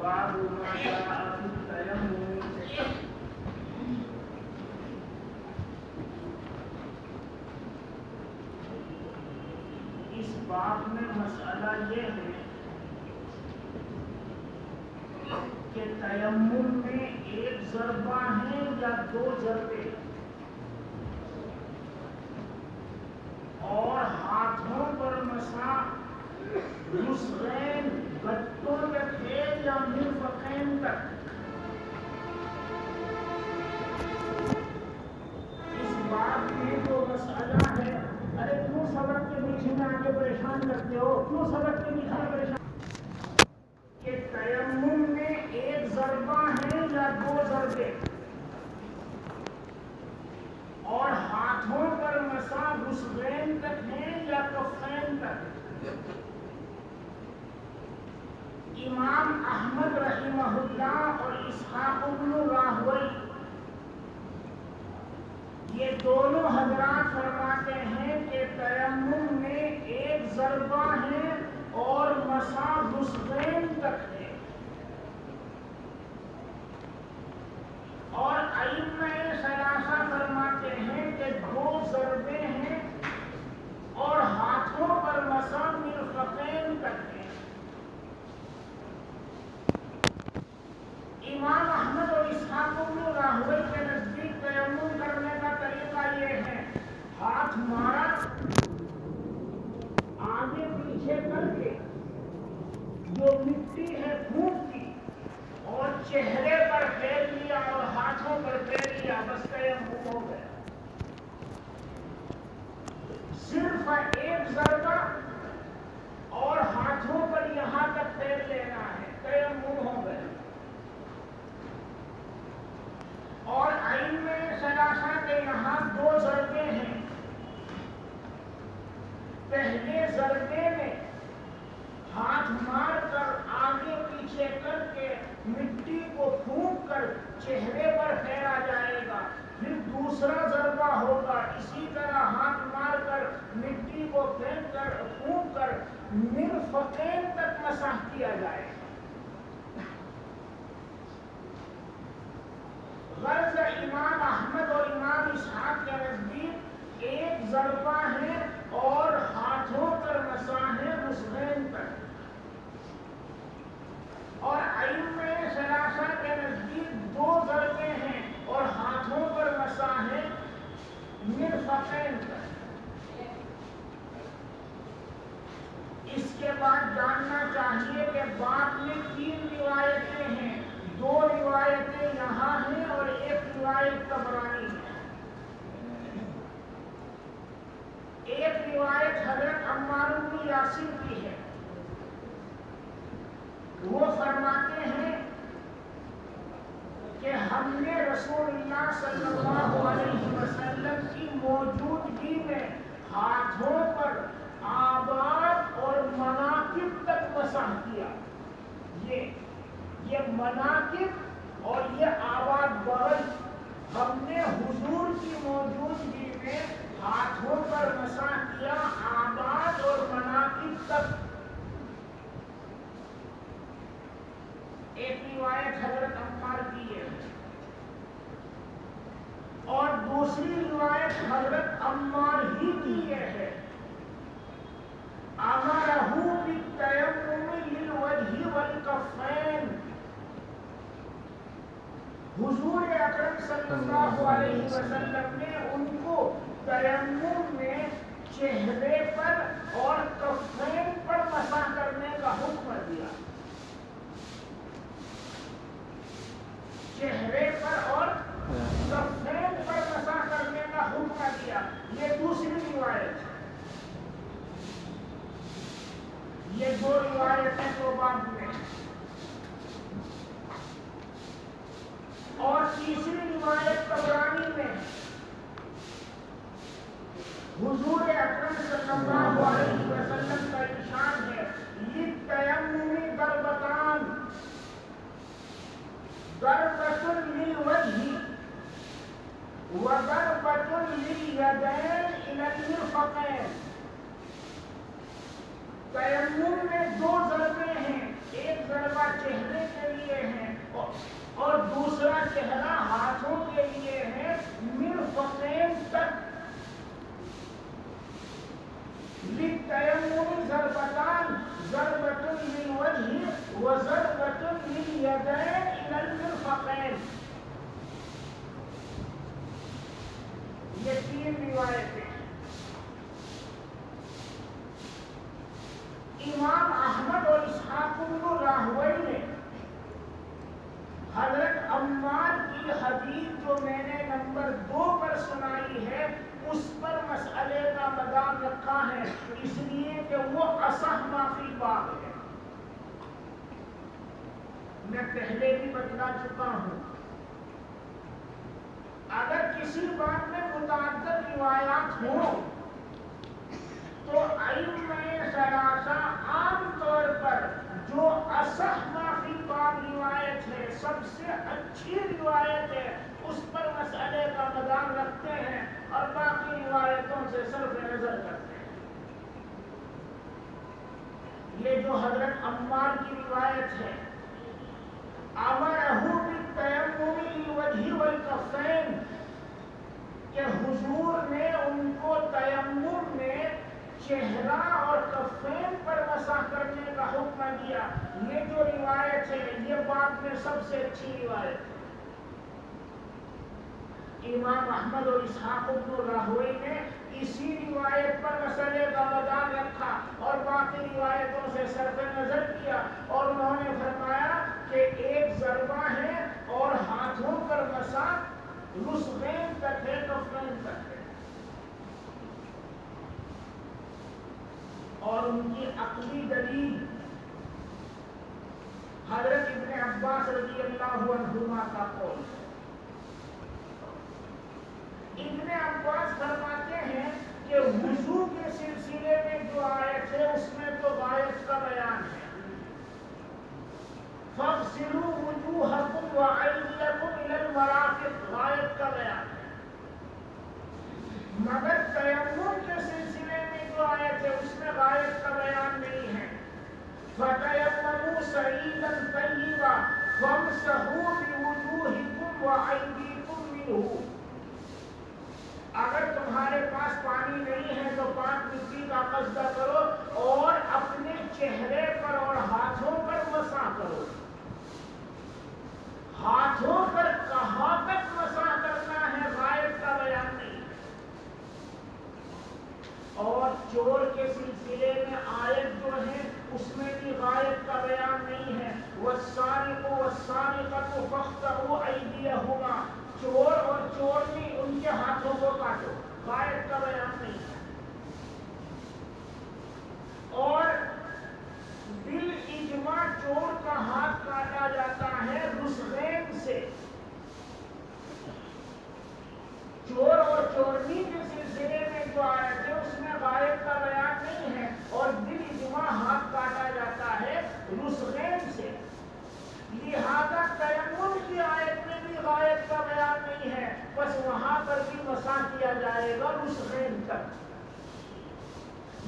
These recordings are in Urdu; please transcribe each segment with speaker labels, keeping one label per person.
Speaker 1: باب ما جاء في التيمم. اس باب میں مسئلہ یہ ہے کہ تیمم میں ایک ضربہ ہے یا دو ضربے، اور ہاتھوں پر مسح نصفین گٹوں تک ہے یا مرفقین تک. اس بات میں جو مسئلہ ہے، ارے کیوں سبق کے پیچھے میں آگے پریشان کرتے ہو؟ کیوں سبق کے پیچھے پریشان؟ کہ تیمم میں ایک ضربہ ہے یا دو ضربے، اور ہاتھوں پر مسح نصفین تک ہے یا کفین تک. امام احمد رحمہ اللہ اور اسحاق بن راہوی یہ دونوں حضرات فرماتے ہیں کہ تیمم میں ایک ضربہ ہے اور مسح نصفین تک ہے، اور ائمہ ثلاثہ فرماتے ہیں کہ دو ضربے ہیں اور ہاتھوں پر مسح مرفقین تک ہے. امام احمد اور اسحاق بن راہوی کے نزدیک تیمم کرنے کا طریقہ یہ ہے، ہاتھ مارا، آگے پیچھے کر کے جو مٹی ہے پھونک کی اور چہرے پر پھیر لیا اور ہاتھوں پر پھیر لیا، بس تیمم ہو گیا. صرف ایک ضربہ اور ہاتھوں پر یہاں تک پھیر لینا ہے، تیمم ہو گیا. اور ائمہ ثلاثہ کے یہاں دو ضربے ہیں. پہلے ضربے میں ہاتھ مار کر آگے پیچھے کر کے مٹی کو پھونک کر چہرے پر پھیرا جائے گا. پھر دوسرا ضربہ ہوگا، اسی طرح ہاتھ مار کر مٹی کو پھونک کر مرفقین تک مسح کیا جائے گا. غرض امام احمد اور امام اسحاق کے نزدیک ایک ضربہ ہے اور ہاتھوں پر مسح ہے نصفین تک، اور ائمہ ثلاثہ کے نزدیک دو ضربے ہیں اور ہاتھوں پر مسح ہے مرفقین تک. اس کے بعد جاننا چاہیے کہ باب میں 3 روایتیں ہیں، 2 روایتیں یہاں ہیں اور ایک روایت طبرانی ہے. ایک روایت حضرت عمار بن یاسر کی ہے، وہ فرماتے ہیں کہ ہم نے رسول اللہ صلی اللہ علیہ وسلم کی موجودگی میں ہاتھوں پر آباد اور مناکب تک مسح کیا. یہ مناکب اور یہ آباد بغل ہم نے حضور کی موجودگی میں ہاتھوں پر مسح کیا، آباد اور مناکب تک. ایک روایت حضرت عمار کی ہے، اور دوسری روایت حضرت عمار ہی کی یہ ہے. امرہ بالتیمم للوجہ والکفین، حضور اکرم صلی اللہ علیہ وسلم نے ان کو تیمم میں چہرے پر اور کفین پر مسح کرنے کا حکم دیا. چہرے پر اور کفین پر مسح کرنے کا حکم دیا. یہ دوسری روایت ہے. یہ 2 روایتیں تو بعد میں، اور تیسری روایت طبرانی میں حضور اکرم صلی اللہ علیہ وسلم کا ارشاد ہے، للتیمم ضربتان، ضربۃ للوجہ وضربۃ للیدین الی المرفقین. تیمم میں 2 ضربے ہیں، ایک ضربہ چہرے کے لیے ہے اور دوسرا چہرہ ہاتھوں کے لیے ہے مرفقین تک. للتیمم ضربتان ضربۃ للوجہ وضربۃ للیدین الی المرفقین. یہ 3 روایتیں ہیں. امام احمد اور اسحاق بن راہوئی نے حضرت عمار کی حدیث جو میں نے نمبر 2 پر سنائی ہے اس پر مسئلے کا مدار رکھا ہے، اس لیے کہ وہ اصح ما فی الباب ہے. میں پہلے بھی بتلا چکا ہوں، اگر کسی بات میں متعدد روایات ہوں تو ائمہ ثلاثہ عام طور پر جو اصح ما فی الباب روایت ہے، سب سے اچھی روایت ہے، اس پر مسئلے کا مدار رکھتے ہیں اور باقی روایتوں سے صرف نظر کرتے ہیں. یہ جو حضرت عمار کی روایت ہے، امرہ بالتیمم للوجہ والکفین، کہ حضور نے ان کو تیمم میں چہرہ اور کفین پر مسح کرنے کا حکم دیا. یہ جو روایت ہے یہ بات میں سب سے اچھی روایت ہے. امام احمد اور اسحاق بن راہوئی نے اسی روایت پر مسئلے کا مدار رکھا اور باقی روایتوں سے صرف نظر کیا، اور انہوں نے فرمایا کہ ایک ضربہ ہے اور ہاتھوں پر مسح رسغین تک ہے، کفین تک ہے. اور ان کی عقلی دلیل حضرت ابن عباس رضی اللہ عنہما کا قول ہے. ابن عباس فرماتے ہیں کہ وضو کے سلسلے میں جو آیت ہے اس میں تو غایت کا بیان ہے، فاغسلوا وجوہکم وایدیکم الی المرافق، غایت کا بیان ہے. مگر تیمم کے سلسلے میں جو آیت ہے اس میں غایت کا بیان نہیں ہے. فَتَيَمَّمُوا صَعِيدًا طَيِّبًا فَامْسَحُوا بِوُجُوهِكُمْ وَأَيْدِيكُمْ مِنْهُ. اگر تمہارے پاس پانی نہیں ہے تو پاک مٹی کا قصد کرو اور اپنے چہرے پر اور ہاتھوں پر مسح کرو. ہاتھوں پر کہاں تک مسح کرنا ہے غایت کا بیان نہیں. اور چور کے سلسلے میں آیت جو ہے اس میں بھی غایت کا بیان نہیں ہے. وَالسَّارِقُ وَالسَّارِقَةُ فَاقْطَعُوا أَيْدِيَهُمَا، چور اور چورنی ان کے ہاتھوں کو کاٹو، غایت کا بیان نہیں ہے. اور بالاجماع چور کا ہاتھ کاٹا جاتا ہے رسغین سے. چور اور چورنی کے سلسلے میں جو آیت ہے اس میں غایت کا بیان نہیں ہے، اور بالاجماع ہاتھ کاٹا جاتا ہے رسغین سے. لہذا تیمم کی آیت میں بھی غایت کا بیان نہیں ہے، بس وہاں پر بھی مسح کیا جائے گا رسغین تک.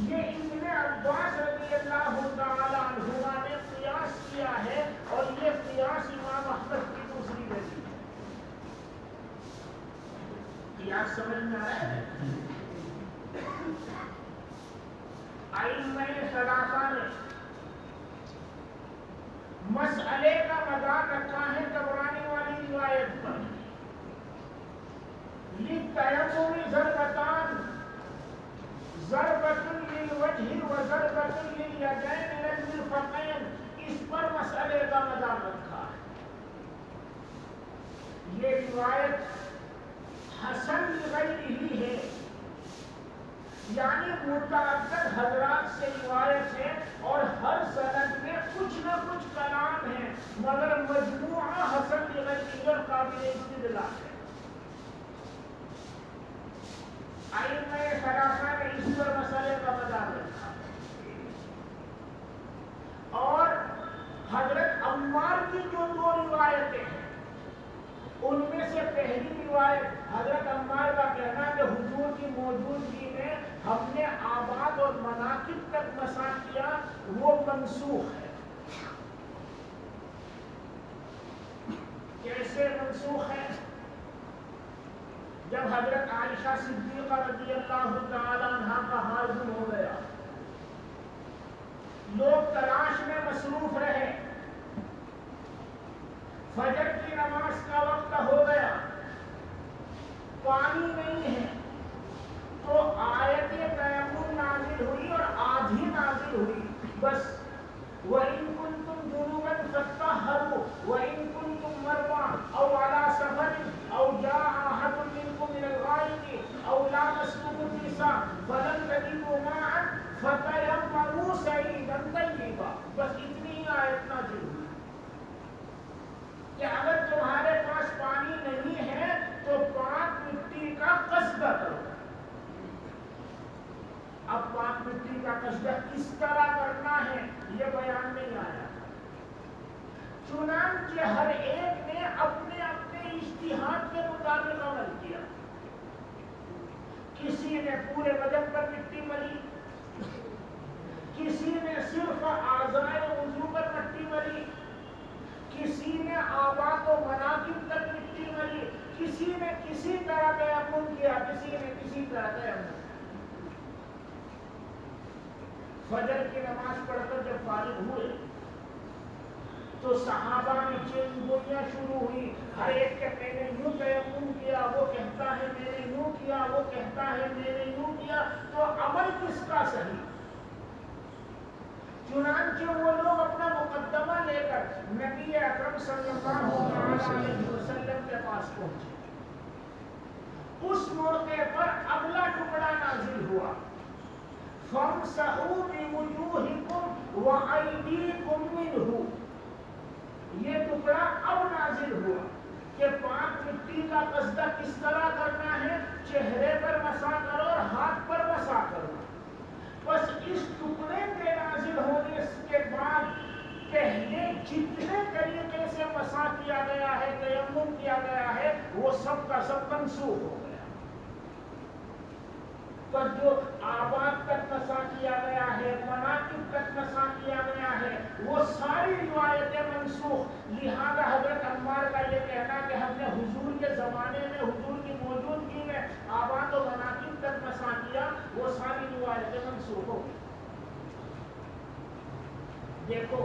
Speaker 1: یہ ابن عباس رضی اللہ تعالی عنہما نے قیاس کیا ہے، اور یہ قیاس امام احمد کی دوسری دلیل ہے. قیاس سمجھ میں آ رہا ہے؟ ائمہ ثلاثہ نے مسئلے کا مدار رکھا ہے گھبرانے والی روایت پر. للتیمم ضربتان ضربۃ للوجہ وضربۃ للیدین الی المرفقین، اس پر مسئلے کا مدار رکھا ہے. یہ روایت حسن لغیرہ ہے، یعنی متعدد حضرات سے روایت ہے اور ہر سند میں کچھ نہ کچھ کلام ہے، مگر مجموعہ حسن لغیرہ اور قابل استدلال ہے. ائمہ ثلاثہ نے اس پر مسئلے کا مدار رکھا. اور حضرت عمار کی جو 2 روایتیں ہیں ان میں سے پہلی روایت حضرت عمار کا کہنا کہ حضور کی موجودگی میں ہم نے آباد اور مناکب تک مسح کیا، وہ منسوخ ہے. کیسے منسوخ ہے؟ جب حضرت عائشہ صدیقہ رضی اللہ تعالی عنہا کا حال ہو گیا، لوگ تلاش میں مصروف رہے، فجر کی نماز کا وقت ہو گیا، پانی نہیں ہے، تو آیت تیمم نازل ہوئی اور آدھی نازل ہوئی بس، وَإِن كُنتُمْ جُنُبًا فَاطَّهَّرُوا وَإِن كُنتُم مَّرْضَىٰ أَوْ عَلَىٰ سَفَرٍ أَوْ جَاءَ أَحَدٌ مِّنكُم مِّنَ الْغَائِطِ أَوْ لَامَسْتُمُ النِّسَاءَ فَلَمْ تَجِدُوا مَاءً فَتَيَمَّمُوا صَعِيدًا طَيِّبًا، بس اتنی ہی آیت نازل ہوئی کہ اگر تمہارے پاس پانی نہیں ہے تو پاک مٹی کا قصدہ کرو۔ اب پاک مٹی کا قصدہ کس طرح کرنا ہے یہ بیان نہیں آیا، چنانچہ ہر ایک نے اپنے اپنے اجتہاد کے مطابق عمل کیا، کسی نے پورے بدن پر مٹی ملی، کسی نے صرف اعضائے وضو پر مٹی ملی، کسی نے آباد و مناکب تک مٹی ملی، کسی نے کسی طرح تیمم کیا، کسی نے کسی طرح تیمم۔ فجر کی نماز پڑھ کر جب فارغ ہوئے تو صحابہ میں چین گوئیاں شروع ہوئی، ہر ایک کے میں نے یوں تیمم کیا، وہ کہتا ہے میں نے یوں کیا، وہ کہتا ہے میں نے یوں کیا، تو عمل کس کا صحیح؟ چنانچہ وہ لوگ اپنا مقدمہ لے کر نبی اکرم صلی اللہ علیہ وسلم کے پاس پہنچے۔ اس موقع پر اگلا ٹکڑا نازل ہوا، فَامْسَحُوا بِوُجُوهِكُمْ وَأَيْدِيكُمْ مِنْهُ، یہ ٹکڑا اب نازل ہوا کہ پاک مٹی کا قصدہ کس طرح کرنا ہے، چہرے پر مسح کرو اور ہاتھ پر مسح کرو۔ بس اس ٹکڑے کے نازل ہونے کے بعد پہلے جتنے طریقے سے مسح کیا گیا ہے، تیمم کیا گیا ہے، وہ سب کا سب منسوخ ہو گیا۔ پر جو آباد تک مسح کیا گیا ہے، مناکب تک مسح کیا گیا ہے، وہ ساری روایتیں منسوخ۔ لہذا حضرت عمار کا یہ کہنا کہ ہم نے حضور کے زمانے میں حضور کی موجودگی میں آباد و مناکب تک مسح کیا، وہ ساری روایتیں منسوخ ہو گئی۔ دیکھو،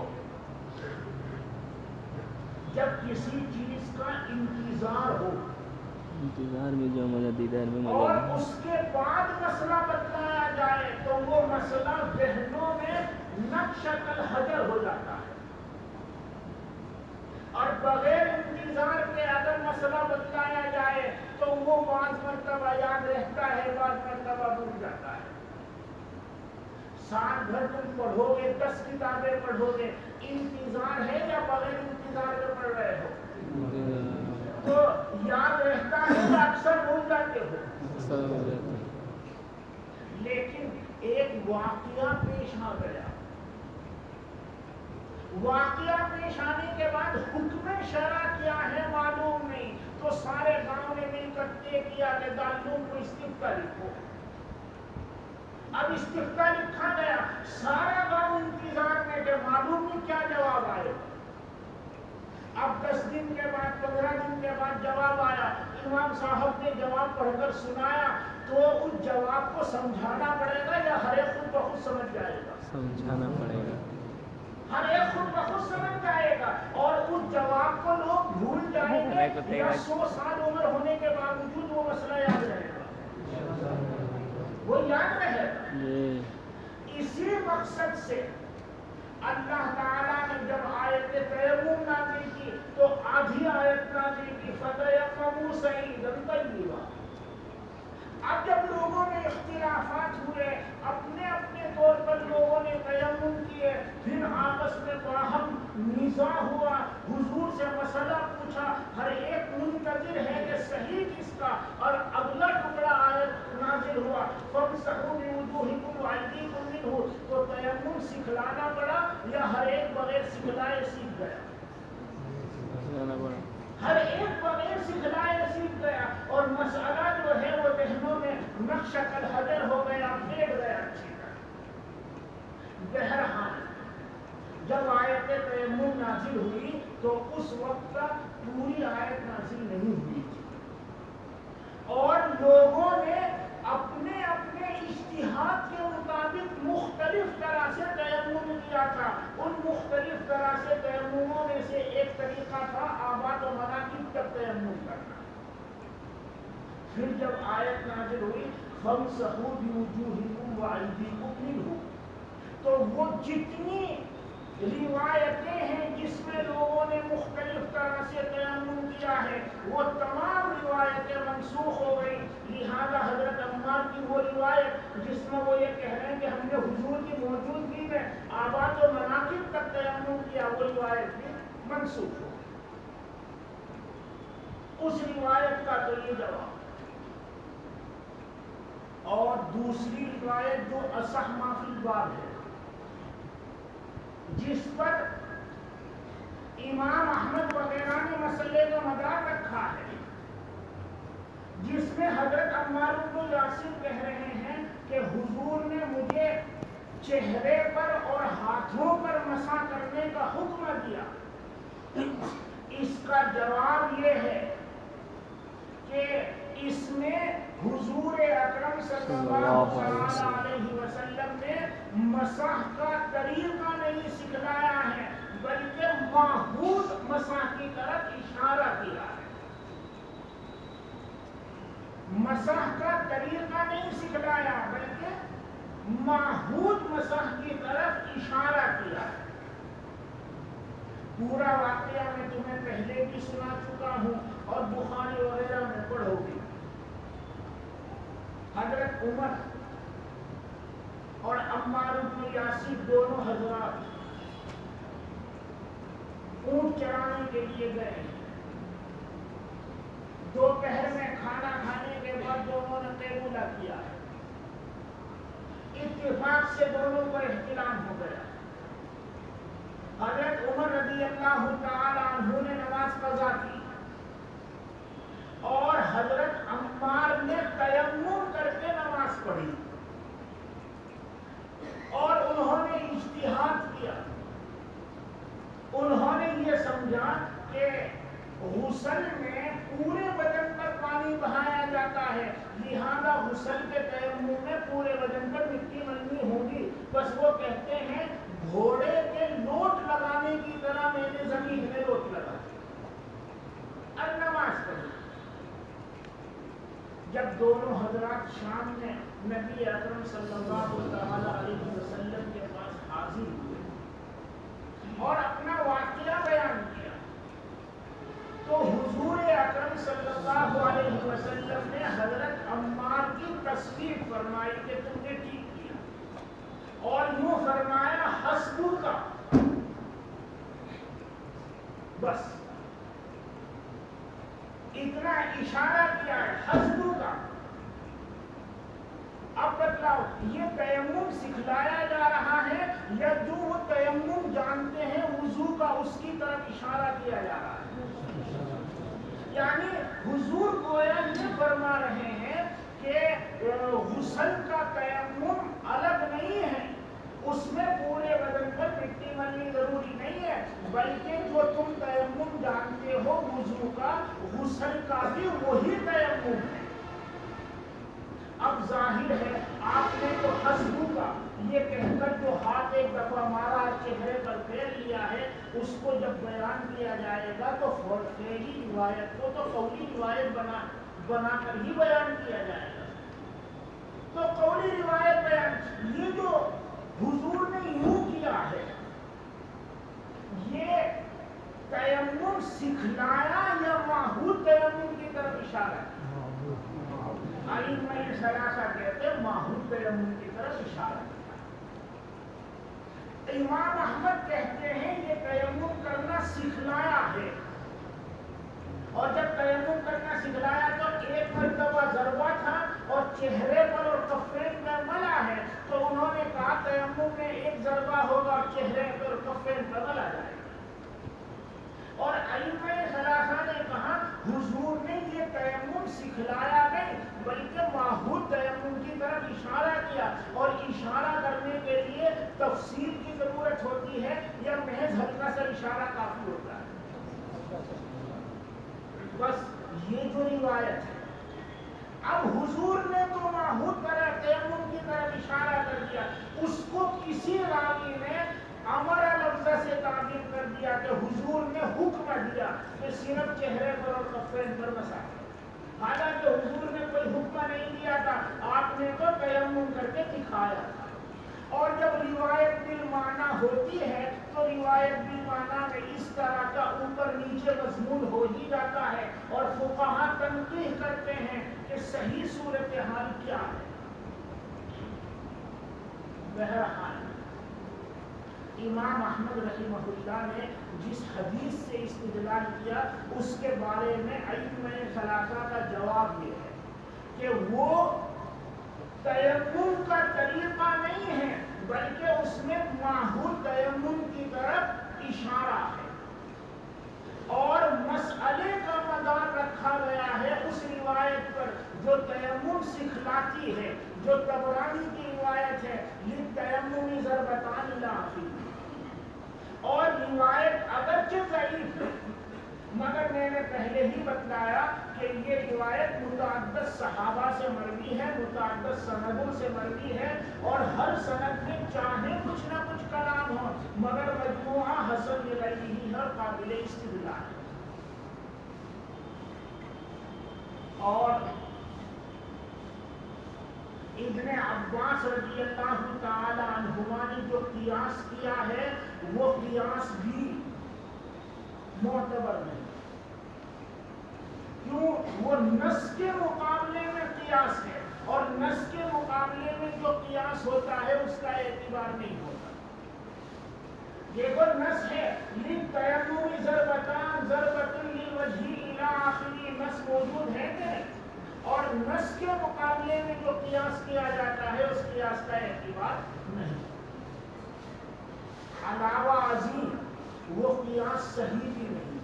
Speaker 1: جب کسی چیز کا انتظار ہو
Speaker 2: انتظار میں جو مزہ دیدار میں مزہ
Speaker 1: اور
Speaker 2: نہیں،
Speaker 1: اس کے بعد مسئلہ بتلایا جائے تو وہ مسئلہ ذہنوں میں نقش الحجر ہو جاتا ہے، اور بغیر انتظار کے اگر مسئلہ بتلایا جائے تو وہ بعض مرتبہ یاد رہتا ہے، بعض مرتبہ بھول جاتا ہے۔ سال بھر تم پڑھو گے، 10 کتابیں پڑھو گے، انتظار ہے یا بغیر انتظار کے پڑھ رہے ہو؟ تو یاد رہتا ہے یا اکثر بھول جاتے ہو؟ لیکن ایک واقعہ پیش آ گیا، واقعہ پیش آنے کے بعد حکم شرع کیا ہے معلوم نہیں، تو سارے گاؤں نے مل کر طے کیا کہ دارالعلوم کو استفتاء لکھو۔ اب استفتاء لکھا گیا، سارا گاؤں انتظار میں کہ معلوم نہیں کیا جواب آئے۔ اب 10 دن کے بعد 15 دن کے بعد جواب آیا، امام صاحب نے جواب پڑھ کر سنایا، تو اس جواب کو سمجھانا پڑے گا یا ہر ایک خود بخود سمجھ جائے گا؟
Speaker 2: سمجھانا پڑے گا،
Speaker 1: ہر ایک خود بخود سمجھ جائے گا، اور اس جواب کو لوگ بھول جائیں گے یا 100 سال عمر ہونے کے باوجود وہ مسئلہ یاد رہے گا، وہ یاد رہے گا۔ اسی مقصد سے اللہ تعالیٰ نے جب آیت تیمم نازل کی تو آدھی آیت نازل کی فَتَيَمَّمُوا صَعِيدًا طَيِّبًا۔ اب جب لوگوں میں اختلافات ہوئے، اپنے اپنے طور پر لوگوں نے تیمم کیے، پھر آپس میں باہم نزاع ہوا، حضور سے مسئلہ پوچھا، ہر ایک منتظر ہے کہ صحیح کس کا، اور اگلا ٹکڑا آیت نازل ہوا فَامْسَحُوا بِوُجُوهِكُمْ وَأَيْدِيكُمْ مِنْهُ، تو تیمم سکھلانا پڑا یا ہر ایک بغیر سکھلائے سیکھ گیا؟ ہر ایک بغیر سکھلائے سیکھ گیا، اور مسئلہ جو ہے وہ ذہنوں میں نقش الحجر ہو گیا، بیٹھ گیا اچھی طرح۔ بہرحال جب آیت تیمم نازل ہوئی تو اس وقت تک پوری آیت نازل نہیں ہوئی تھی اور لوگوں نے اپنے اپنے اجتہاد کے مطابق مختلف طرح سے تیمم کیا تھا. ان مختلف طرح سے تیمموں میں سے ایک طریقہ تھا آباد و مناکب تک تیمم کرنا. پھر جب آیت نازل ہوئی فَامْسَحُوا بِوُجُوهِكُمْ وَأَيْدِيكُمْ مِنْهُ، تو وہ جتنی روایتیں ہیں جس میں لوگوں نے مختلف طرح سے تیمم کیا ہے وہ تمام روایتیں منسوخ ہو گئی. لہذا حضرت عمار کی وہ روایت جس میں وہ یہ کہہ رہے ہیں کہ ہم نے حضور کی موجودگی میں آباد و مناکب تک تیمم کیا، وہ روایت بھی منسوخ ہو گئی. اس روایت کا تو یہ جواب. اور دوسری روایت جو اصح ما فی الباب ہے، جس پر امام احمد وغیرہ نے مسئلے کا مدار رکھا ہے، جس میں حضرت عمار بن یاسر کہہ رہے ہیں کہ حضور نے مجھے چہرے پر اور ہاتھوں پر مسح کرنے کا حکم دیا. اس کا جواب یہ ہے کہ اس میں حضور اکرم صلی اللہ علیہ وسلم نے مسح کا طریقہ نہیں سکھلایا ہے بلکہ معہود مسح کی طرف اشارہ کیا ہے. مسح کا طریقہ نہیں سکھلایا بلکہ معہود مسح کی طرف اشارہ کیا ہے. پورا واقعہ میں تمہیں پہلے بھی سنا چکا ہوں اور بخاری وغیرہ میں پڑھو گی. حضرت عمر اور عمار بن یاسر دونوں حضرات اونٹ چرانے کے لیے گئے. دوپہر میں کھانا کھانے کے بعد دونوں نے قیلولہ کیا ہے. اتفاق سے دونوں کو احتلام ہو گیا. حضرت عمر رضی اللہ تعالی عنہ نے نماز قضا کی اور حضرت عمار نے تیمم کر کے نماز پڑھی اور انہوں نے اجتہاد کیا. انہوں نے یہ سمجھا کہ غسل میں پورے بدن پر پانی بہایا جاتا ہے، لہذا غسل کے تیمم میں پورے بدن پر مٹی ملنی ہوگی. بس وہ کہتے ہیں گھوڑے کے لوٹ لگانے کی طرح میں نے زمین میں لوٹ لگا اور نماز پڑھی. جب دونوں حضرات شام میں نبی اکرم صلی اللہ علیہ وسلم کے پاس حاضر ہوئے اور اپنا واقعہ بیان کیا تو حضور اکرم صلی اللہ علیہ وسلم نے حضرت عمار کی تصدیق فرمائی کہ تم نے ٹھیک کیا اور یوں فرمایا حسبو کا، بس اتنا اشارہ کیا ہے حسبو کا. اب بتلاؤ یہ تیمم سکھلایا جا رہا ہے یا جو وہ تیمم جانتے ہیں وضو کا اس کی طرف اشارہ کیا جا رہا ہے؟ یعنی حضور گویا یہ فرما رہے ہیں کہ غسل کا تیمم الگ نہیں ہے، اس میں پورے بدن پر مٹی ملنی ضروری نہیں ہے، بلکہ جو تم تیمم جانتے ہو وضو کا، غسل کا بھی وہی تیمم ہے. اب ظاہر ہے آپ نے تو حسبو کا یہ کہہ کر جو ہاتھ ایک دفعہ مارا چہرے پر پھیر لیا ہے اس کو جب بیان کیا جائے گا تو فعلی روایت کو تو قولی روایت بنا کر ہی بیان کیا جائے گا. تو قولی روایت بیان، یہ جو حضور نے یوں کیا ہے یہ تیمم سکھلایا یا معہود تیمم کی طرف اشارہ ہے؟ ائمہ ثلاثہ کہتے ہیں معہود تیمم کی طرف اشارہ کیا. امام احمد کہتے ہیں یہ تیمم کرنا سکھلایا ہے اور جب تیمم کرنا سکھلایا تو ایک مرتبہ ضربہ تھا اور چہرے پر اور کفین پر ملا ہے تو انہوں نے کہا تیمم میں ایک ضربہ ہوگا اور چہرے پر اور کفین پر ملا جائے گا. اور ائمہ ثلاثہ نے کہا حضور نے یہ تیمم سکھلایا نہیں بلکہ معہود تیمم کی طرف اشارہ کیا اور اشارہ کرنے کے لیے تفسیر کی ضرورت ہوتی ہے یا محض ہلکا سا اشارہ کافی ہوتا ہے. بس یہ جو روایت ہے، اب حضور نے تو معہود طرح تیمم کی طرف اشارہ کر دیا، اس کو کسی راوی نے امر لفظ سے تعبیر کر دیا کہ حضور نے حکم دیا کہ صرف چہرے پر اور کفین پر مسح کرو، حالانکہ حضور نے کوئی حکم نہیں دیا تھا، آپ نے تو تیمم کر کے دکھایا تھا۔ اور جب روایت بالمعنی ہوتی ہے تو روایت بالمعنی میں اس طرح کا اوپر نیچے مضمون ہو ہی جاتا ہے، اور فقہا تنقیح کرتے ہیں کہ صحیح صورتحال کیا ہے۔ بہرحال امام احمد رحمہ اللہ نے جس حدیث سے استدلال کیا اس کے بارے میں ائمہ ثلاثہ کا جواب یہ ہے کہ وہ تیمم کا طریقہ نہیں ہے، بلکہ اس میں معہود تیمم کی طرف اشارہ ہے، اور مسئلے کا مدار رکھا گیا ہے اس روایت پر جو تیمم سکھلاتی ہے، جو طبرانی کی روایت ہے، للتیمم ضربتان الی آخرہ۔ اور روایت اگرچہ ضعیف ہے، مگر میں نے پہلے ہی بتلایا کہ یہ روایت متعدد صحابہ سے مروی ہے، متعدد سندوں سے مروی ہے، اور ہر سند میں چاہے کچھ نہ کچھ کلام ہو مگر مجموعہ حسن لغیرہ اور قابل استدلال ہے۔ اور ابن عباس رضی اللہ تعالی عنہما نے جو قیاس کیا ہے وہ قیاس بھی معتبر نہیں، کیوں؟ وہ نص کے مقابلے میں قیاس ہے، اور نص کے مقابلے میں جو قیاس ہوتا ہے اس کا اعتبار نہیں ہوتا۔ دیکھو نص ہے للتیمم ضربتان ضربۃ للوجہ الی آخری، نص موجود ہے کہ نہیں؟ اور نص کے مقابلے میں جو قیاس کیا جاتا ہے اس قیاس کا اعتبار نہیں۔ علاوہ ازیں وہ قیاس صحیح بھی نہیں،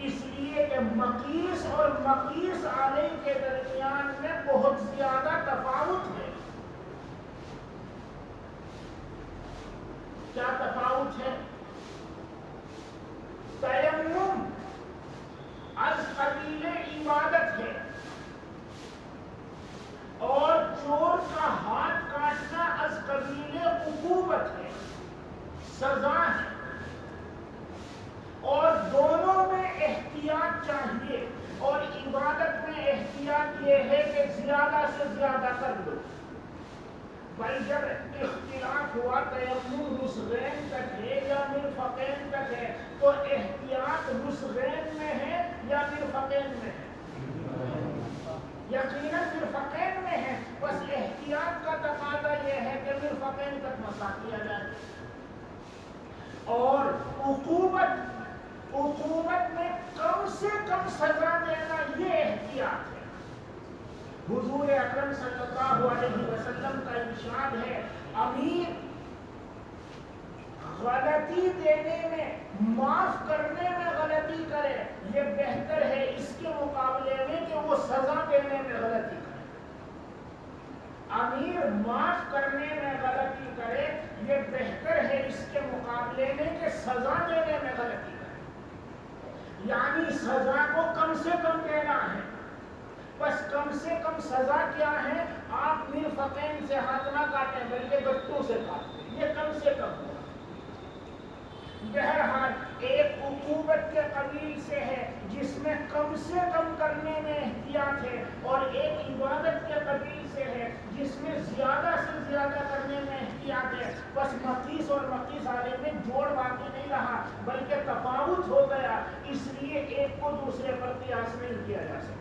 Speaker 1: اس لیے کہ مقیس اور مقیس علیہ کے درمیان میں بہت زیادہ تفاوت ہے۔ کیا تفاوت ہے؟ تیمم از قبیل عبادت ہے، اور چور کا ہاتھ کاٹنا از قبیل عقوبت ہے، سزا ہے، اور دونوں میں احتیاط چاہیے، اور عبادت میں احتیاط یہ ہے کہ زیادہ سے زیادہ کر لو۔ بھائی جب اختلاف ہوا تیمم رسغین تک ہے یا مرفقین تک ہے تو احتیاط رسغین میں ہے یا مرفقین میں ہے؟ یقیناً مرفقین میں ہے، بس احتیاط کا تقاضا یہ ہے کہ مرفقین تک مسح کیا جائے۔ اور عقوبت میں کم سے کم سزا دینا یہ احتیاط ہے۔ حضور اکرم صلی اللہ علیہ وسلم کا ارشاد ہے امیر غلطی دینے میں، معاف کرنے میں غلطی کرے یہ بہتر ہے اس کے مقابلے میں کہ وہ سزا دینے میں غلطی کرے۔ امیر معاف کرنے میں غلطی کرے یہ بہتر ہے اس کے مقابلے میں کہ سزا دینے میں غلطی کرے، یعنی سزا کو کم سے کم دینا ہے۔ بس کم سے کم سزا کیا ہے؟ آپ مرفقین سے ہاتھ نہ کاٹیں بلکہ گٹوں سے کاٹیں، یہ کم سے کم ہوا۔ بہرحال ایک عقوبت کے قبیل سے ہے جس میں کم سے کم کرنے میں احتیاط ہے، اور ایک عبادت کے قبیل سے ہے جس میں زیادہ سے زیادہ کرنے میں احتیاط ہے۔ بس مقیس اور مقیس علیہ میں جوڑ باقی نہیں رہا بلکہ تفاوت ہو گیا، اس لیے ایک کو دوسرے پر قیاس نہیں کیا جا سکتا۔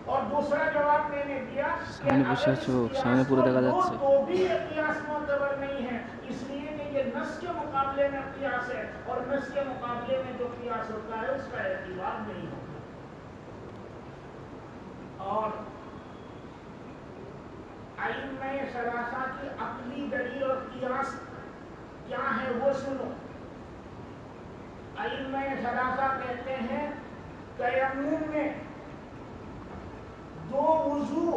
Speaker 1: اور دوسرا جواب میں نے دیا کہ اگر اس قیاس کو لو تو بھی یہ قیاس معتبر نہیں ہے، اس لیے کہ یہ نص کے مقابلے میں قیاس ہے، اور نص کے مقابلے میں جو قیاس ہوتا ہے اس کا اعتبار نہیں ہوتا۔ اور ائمہ ثلاثہ کی عقلی دلیل اور قیاس کیا ہے وہ سنو۔ ائمہ ثلاثہ کہتے ہیں تیمم میں دو وضو،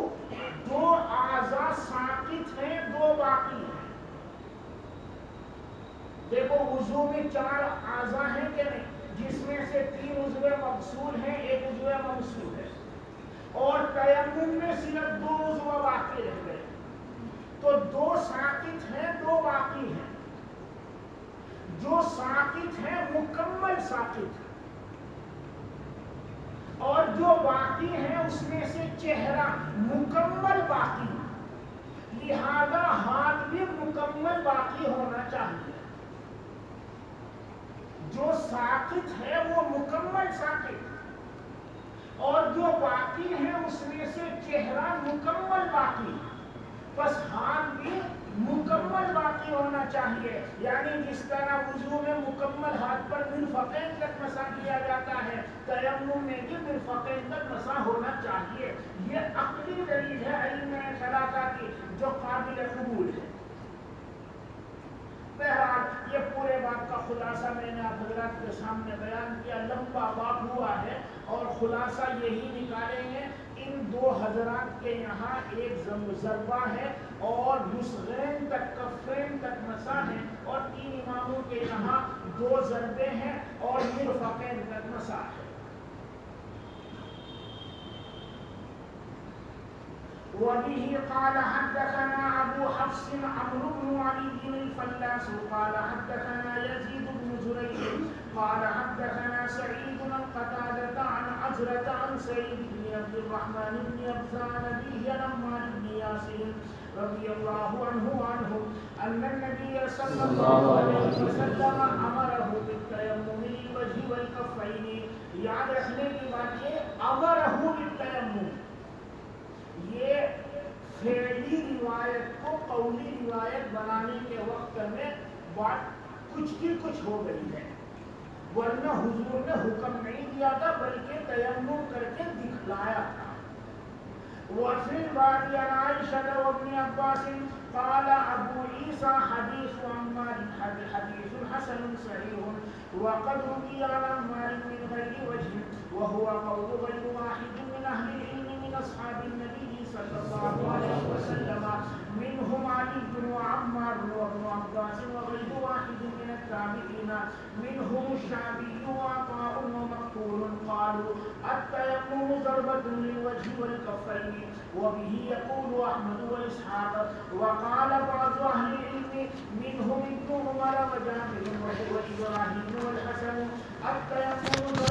Speaker 1: دو اعضاء ساقط ہیں، دو باقی ہیں۔ دیکھو وضو میں 4 اعضاء ہیں کہ نہیں، جس میں سے 3 عضو مغسول ہیں، 1 عضو مغسول ہے، اور تیمم میں صرف 2 عضو باقی رہ گئے، تو 2 ساقط ہیں 2 باقی ہیں۔ جو ساقط ہیں مکمل ساقط ہیں، اور جو باقی ہیں اس میں سے چہرہ مکمل باقی ہے، لہذا ہاتھ بھی مکمل باقی ہونا چاہیے۔ جو ساقط ہے وہ مکمل ساقط، اور جو باقی ہے اس میں سے چہرہ مکمل باقی ہے، بس ہاتھ بھی مکمل باقی ہونا چاہیے۔ یعنی جس طرح وضو میں مکمل ہاتھ پر مرفقین تک مسح کیا جاتا ہے، تیمم میں بھی مرفقین تک مسح ہونا چاہیے۔ یہ عقلی دلیل ہے ائمہ ثلاثہ کی جو قابل قبول ہے۔ بہرحال یہ پورے بات کا خلاصہ میں نے آپ حضرات کے سامنے بیان کیا، لمبا باب ہوا ہے، اور خلاصہ یہی نکالیں گے ان 2 حضرات کے یہاں ایک ضربہ ہے، اور نصغین تک کفین تک مسح ہے، اور 3 اماموں کے یہاں 2 ضربے ہیں اور مرفقین تک مسح ہے۔ وبه قال حدثنا أبو حفص عمرو بن علي الفلاس قال حدثنا يزيد بن زريع قال حدثنا سعيد بن قتادة عن عزرة عن سعيد بن عبد الرحمن بن أبزان أبيه عن عمار بن ياسر رضي الله عنه أن النبي صلى الله عليه وسلم أمره بالتيمم للوجه والكفين۔ یاد رکھنے کی بات یہ أمره بالتيمم، یہ فعلی روایت کو قولی روایت بنانے کے وقت میں بات کچھ کی کچھ ہو گئی ہے، ورنہ حضور نے حکم نہیں دیا تھا بلکہ تیمم کر کے دکھلایا تھا۔ وفي الباب عن عائشة وابن عباس قال أبو عيسى حديث عمار حديث حسن صحيح وقد روي عن عمار من غير وجه وهو قول غير واحد من أهل العلم من أصحاب النبي صلى الله عليه وسلم منهم علي وعمار وابن عباس وغير واحد من التابعين منهم الشعبي وعطاء ومقتول قالوا التيمم ضربة للوجه والكفين، وبه يقول أحمد وإسحاق، وقال بعض أهل العلم منهم ابن عمر وجابر وإبراهيم والحسن التيمم